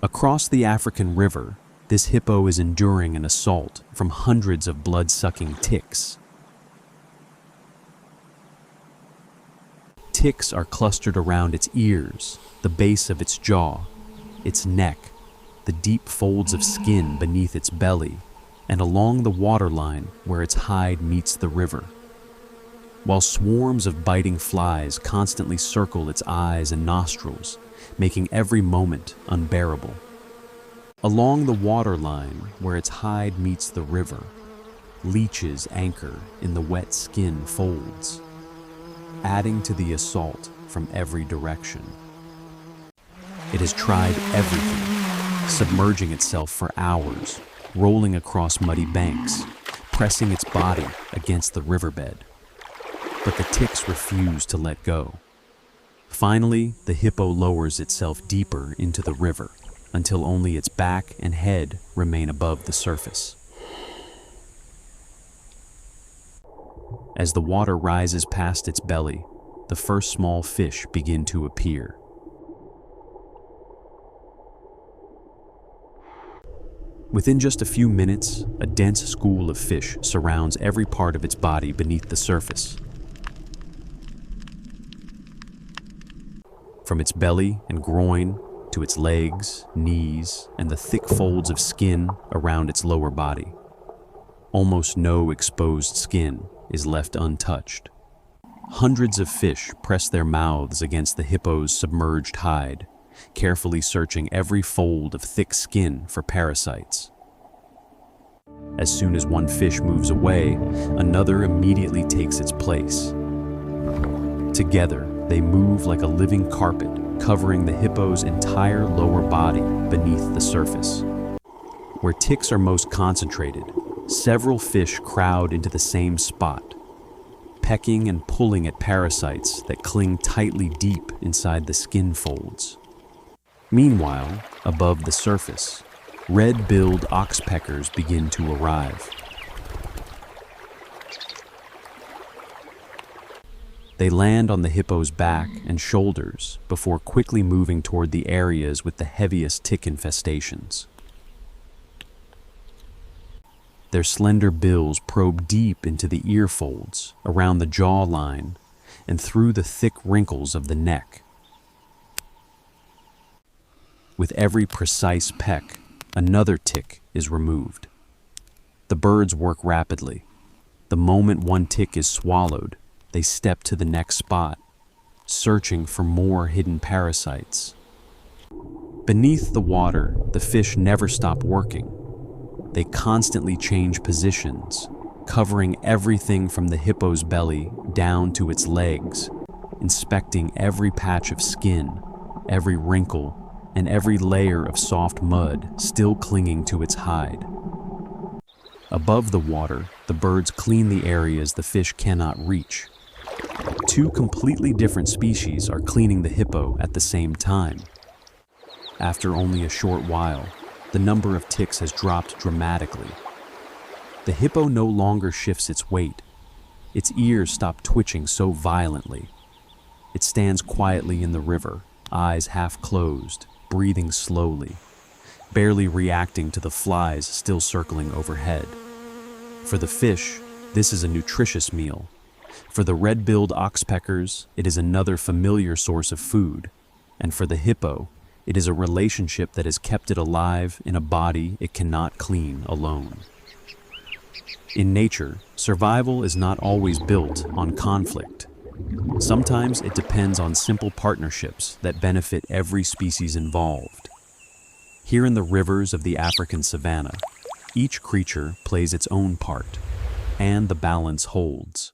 Across the African river, this hippo is enduring an assault from hundreds of blood-sucking ticks. Ticks are clustered around its ears, the base of its jaw, its neck, the deep folds of skin beneath its belly, and along the waterline where its hide meets the river. While swarms of biting flies constantly circle its eyes and nostrils, making every moment unbearable. Along the waterline where its hide meets the river, leeches anchor in the wet skin folds, adding to the assault from every direction. It has tried everything, submerging itself for hours, rolling across muddy banks, pressing its body against the riverbed. But the ticks refuse to let go. Finally, the hippo lowers itself deeper into the river until only its back and head remain above the surface. As the water rises past its belly, the first small fish begin to appear. Within just a few minutes, a dense school of fish surrounds every part of its body beneath the surface. From its belly and groin to its legs, knees, and the thick folds of skin around its lower body. Almost no exposed skin is left untouched. Hundreds of fish press their mouths against the hippo's submerged hide, carefully searching every fold of thick skin for parasites. As soon as one fish moves away, another immediately takes its place. Together, they move like a living carpet, covering the hippo's entire lower body beneath the surface. Where ticks are most concentrated, several fish crowd into the same spot, pecking and pulling at parasites that cling tightly deep inside the skin folds. Meanwhile, above the surface, red-billed oxpeckers begin to arrive. They land on the hippo's back and shoulders before quickly moving toward the areas with the heaviest tick infestations. Their slender bills probe deep into the ear folds, around the jawline, and through the thick wrinkles of the neck. With every precise peck, another tick is removed. The birds work rapidly. The moment one tick is swallowed, they step to the next spot, searching for more hidden parasites. Beneath the water, the fish never stop working. They constantly change positions, covering everything from the hippo's belly down to its legs, inspecting every patch of skin, every wrinkle, and every layer of soft mud still clinging to its hide. Above the water, the birds clean the areas the fish cannot reach. Two completely different species are cleaning the hippo at the same time. After only a short while, the number of ticks has dropped dramatically. The hippo no longer shifts its weight. Its ears stop twitching so violently. It stands quietly in the river, eyes half closed, breathing slowly, barely reacting to the flies still circling overhead. For the fish, this is a nutritious meal. For the red-billed oxpeckers, it is another familiar source of food. And for the hippo, it is a relationship that has kept it alive in a body it cannot clean alone. In nature, survival is not always built on conflict. Sometimes it depends on simple partnerships that benefit every species involved. Here in the rivers of the African savannah, each creature plays its own part, and the balance holds.